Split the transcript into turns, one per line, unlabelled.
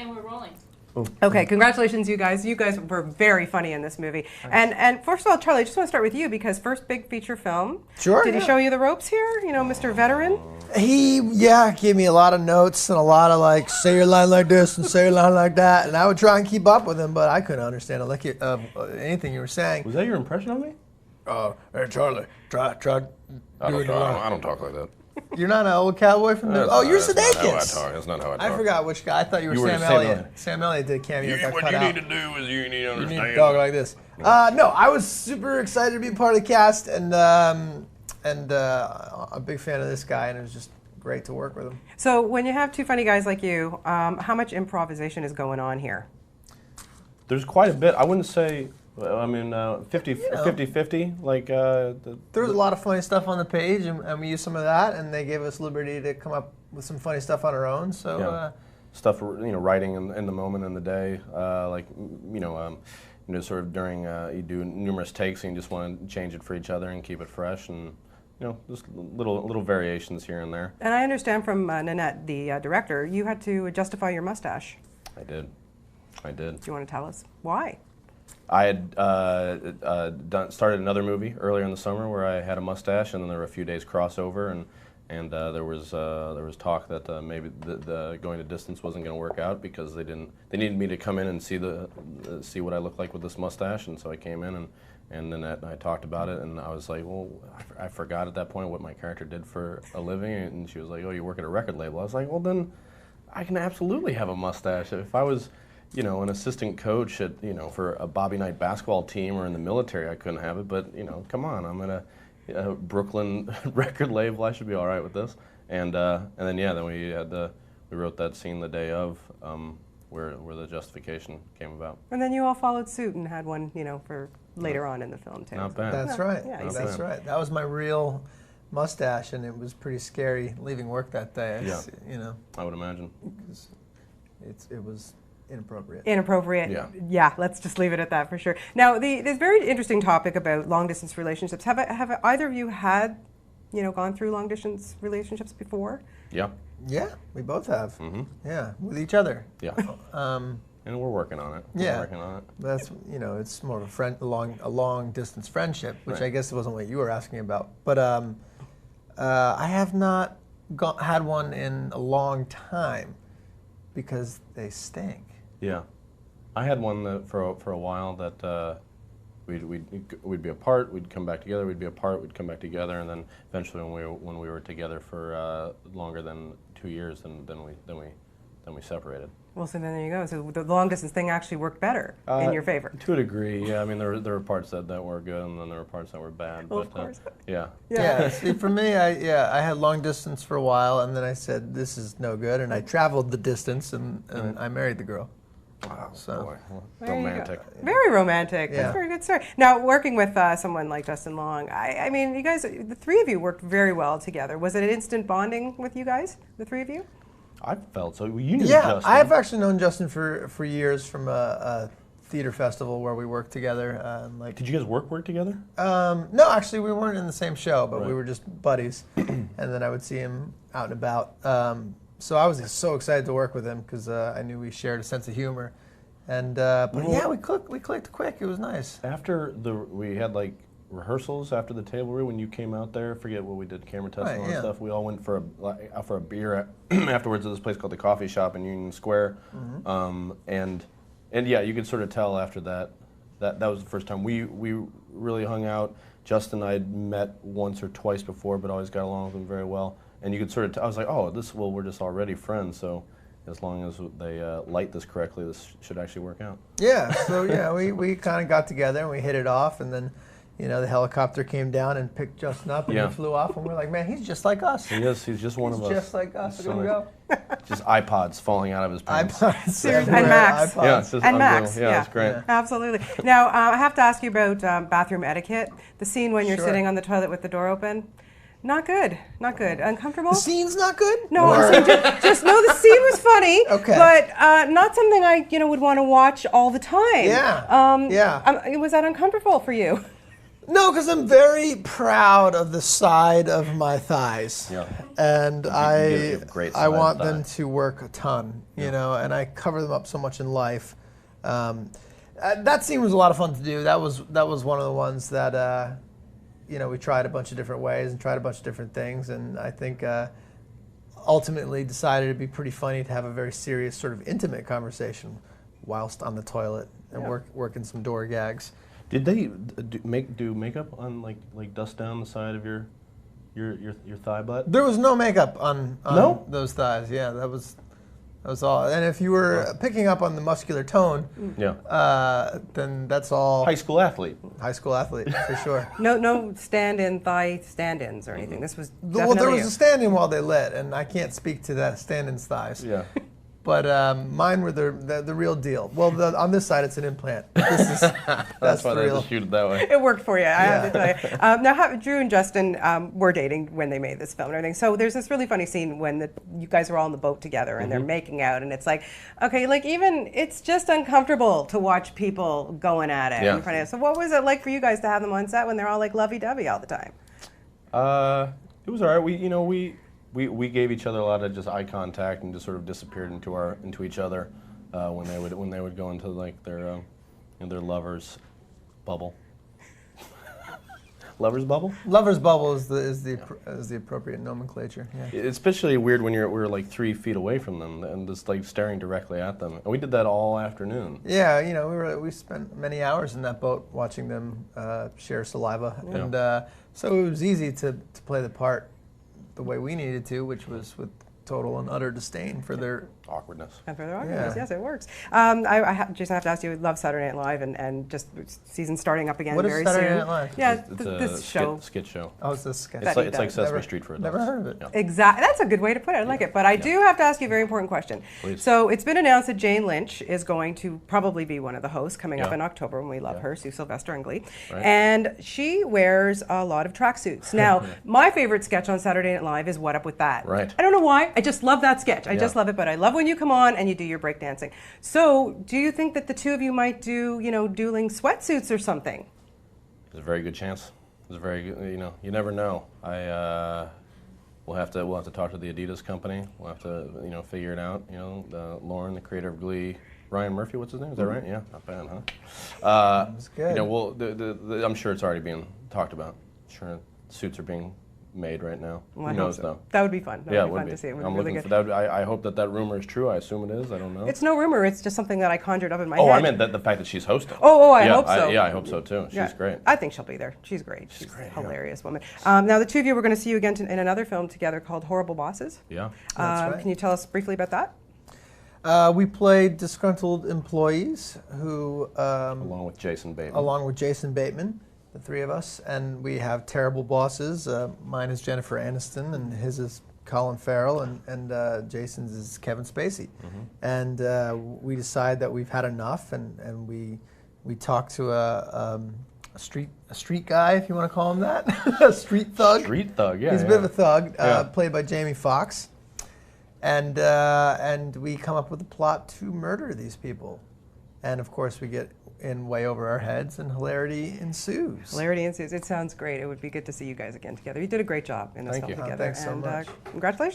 And we're rolling.
Okay, congratulations, you guys. You guys were very funny in this movie. And first of all, Charlie, I just want to start with you because first big feature film.
Sure.
Did he show you the ropes here? You know, Mr. Veteran?
He gave me a lot of notes and a lot of like, say your line like this and say your line like that. And I would try and keep up with him, but I couldn't understand anything you were saying.
Was that your impression of me?
Hey, Charlie, try doing it.
I don't talk like that.
You're not an old cowboy from the... you're Sudeikis.
That's not how I talk.
I forgot which guy. I thought you were Sam Elliott. Sam Elliott did a cameo.
What you need to do is you need to understand.
You need to talk like this. No, I was super excited to be part of the cast and a big fan of this guy, and it was just great to work with him.
So when you have two funny guys like you, how much improvisation is going on here?
There's quite a bit. I wouldn't say... I mean, 50-50, like...
there was a lot of funny stuff on the page, and we used some of that, and they gave us liberty to come up with some funny stuff on our own, so...
Yeah. Stuff, writing in the moment in the day, sort of during, you do numerous takes and you just want to change it for each other and keep it fresh, and, just little variations here and there.
And I understand from Nanette, the director, you had to justify your mustache.
I did.
Do you want to tell us why?
I had started another movie earlier in the summer where I had a mustache, and then there were a few days crossover, and there was talk that maybe the going to distance wasn't going to work out because they needed me to come in and see what I look like with this mustache, and so I came in and then I talked about it, and I was like, well, I forgot at that point what my character did for a living, and she was like, oh, you work at a record label. I was like, well, then I can absolutely have a mustache. If I was an assistant coach at, for a Bobby Knight basketball team or in the military, I couldn't have it. But, come on, I'm at a Brooklyn record label. I should be all right with this. And then we wrote that scene the day of where the justification came about.
And then you all followed suit and had one, for later on in the film too.
Not bad.
That's right.
Yeah,
That's right. That was my real mustache, and it was pretty scary leaving work that day.
I would imagine.
It was inappropriate.
Yeah, let's just leave it at that for sure. Now, this very interesting topic about long-distance relationships. Have either of you had, gone through long-distance relationships before?
Yeah.
Yeah, we both have.
Mm-hmm.
Yeah, with each other.
Yeah. And we're working on it.
Yeah.
We're working on it.
That's, it's more of a long-distance friendship, which I guess wasn't what you were asking about. But I have not had one in a long time because they stink.
Yeah, I had one that for a while that we'd be apart, we'd come back together, we'd be apart, we'd come back together, and then eventually when we were together for longer than 2 years, then we separated.
Well, so then there you go. So the long distance thing actually worked better in your favor.
To a degree, yeah. I mean, there were parts that were good, and then there were parts that were bad.
Well,
but,
of course.
Yeah. See, for me, I had long distance for a while, and then I said, this is no good, and I traveled the distance, and I married the girl.
Wow,
so
boy. Romantic.
Very romantic.
Yeah.
That's a very good story. Now, working with someone like Justin Long, I mean, you guys, the three of you worked very well together. Was it an instant bonding with you guys, the three of you?
I felt so. You knew
Justin.
Justin.
I've actually known Justin for years from a theater festival where we worked together.
Did you guys work together?
No, actually, we weren't in the same show, but we were just buddies. And then I would see him out and about. So I was so excited to work with him because I knew we shared a sense of humor. And we clicked quick. It was nice.
After we had like rehearsals after the table read when you came out there. Forget what we did, camera test and all that stuff. We all went for a beer afterwards at this place called the Coffee Shop in Union Square. Mm-hmm. And yeah, you could sort of tell after that was the first time we really hung out. Justin and I had met once or twice before, but always got along with him very well. And you could sort of I was like, oh, we're just already friends, so as long as they light this correctly, this should actually work out. Yeah, so we kind of got together and we hit it off, and then the helicopter came down and picked Justin up, and he flew off, and we're like, man, he's just like us. He is. He's just one of us.
He's just like us. We're gonna go.
Just iPods falling out of his pants.
iPods.
And Macs.
Yeah, it's just
and Macs.
Yeah, it's great.
Yeah. Absolutely. Now, I have to ask you about bathroom etiquette. The scene when you're sitting on the toilet with the door open. Not good. Not good. Uncomfortable?
The scene's not good?
No, I'm saying the scene was funny, but not something I would want to watch all the time.
Yeah.
Was that uncomfortable for you?
No, because I'm very proud of the side of my thighs.
Yeah.
And
you
I
have great
I
side
want
thigh.
them to work a ton, you know, and I cover them up so much in life. That scene was a lot of fun to do. That was one of the ones that you know, we tried a bunch of different ways and tried a bunch of different things, and I think ultimately decided it'd be pretty funny to have a very serious sort of intimate conversation whilst on the toilet and working some door gags.
Did they do makeup on like dust down the side of your thigh butt?
There was no makeup on
No?
those thighs. Yeah, that was all. And if you were picking up on the muscular tone, then that's all.
High school athlete.
High school athlete for sure.
No stand-in thigh stand-ins or anything. This was
Well,
definitely
there was a stand-in while they lit, and I can't speak to that stand-in's thighs.
Yeah.
But mine were the real deal. Well, on this side, it's an implant. This is,
That's why
the
they had
real.
to shoot it that way.
It worked for you, I have to tell you. Now, Drew and Justin were dating when they made this film and everything. So there's this really funny scene when you guys are all on the boat together and they're making out, and it's like, okay, like even it's just uncomfortable to watch people going at it in front of you. So what was it like for you guys to have them on set when they're all like lovey-dovey all the time?
It was all right. We gave each other a lot of just eye contact and just sort of disappeared into each other when they would go into like their lovers bubble. Lovers bubble?
Lover's bubble is the appropriate nomenclature. Yeah.
It's especially weird when we're like 3 feet away from them and just like staring directly at them. And we did that all afternoon.
Yeah, you know, we spent many hours in that boat watching them share saliva, and so it was easy to play the part the way we needed to, which was with total and utter disdain for their
awkwardness.
And for their arguments, yes, it works. Jason, I have to ask you, love Saturday Night Live and just season starting up again
What is
very
Saturday
soon.
Night Live?
Yeah,
It's
this
a
show.
skit show.
Oh, it's a sketch.
It's like Sesame Street for adults.
Never heard of it.
Yeah.
Exactly. That's a good way to put it. I like it. But I do have to ask you a very important question.
Please.
So it's been announced that Jane Lynch is going to probably be one of the hosts coming up
Yeah.
in October, and we love her, Sue Sylvester and Glee.
Right.
And she wears a lot of tracksuits. Now, my favorite sketch on Saturday Night Live is What Up With That?
Right.
I don't know why. I just love that sketch. I just
Yeah.
love it. But I love when you come on and you do your breakdancing. So do you think that the two of you might do, dueling sweatsuits or something?
There's a very good chance. There's a very good, you never know. We'll have to talk to the Adidas company. We'll have to, figure it out. Lauren, the creator of Glee, Ryan Murphy, what's his name? Is that right? Yeah, not bad, huh?
That's good.
I'm sure it's already being talked about. Sure, suits are being made right now.
Well,
Who
I hope
knows
so.
though?
That would be fun. That
Yeah,
would
it
be
would
fun
be.
to see. It would
I'm
be really
looking
good.
for that. I hope that rumor is true. I assume it is. I don't know.
It's no rumor. It's just something that I conjured up in my head.
Oh, I meant that the fact that she's hosting.
I hope so.
I hope so too. She's
Yeah.
great.
I think she'll be there. She's great. She's
great,
a hilarious woman. Now, the two of you, we're going to see you again in another film together called Horrible Bosses.
Yeah.
That's right.
Can you tell us briefly about that?
We played disgruntled employees who,
Along with Jason Bateman.
along with Jason Bateman, the three of us, and we have terrible bosses. Mine is Jennifer Aniston, and his is Colin Farrell, and Jason's is Kevin Spacey. And we decide that we've had enough, and we talk to a street guy, if you want to call him that, a street thug.
Street thug, yeah.
He's a bit of a thug,
Yeah.
played by Jamie Foxx. And we come up with a plot to murder these people. And of course, we get in way over our heads, and hilarity ensues.
Hilarity ensues. It sounds great. It would be good to see you guys again together. You did a great job in this
Thank
film
you.
together.
Thanks so
and
much.
Congratulations.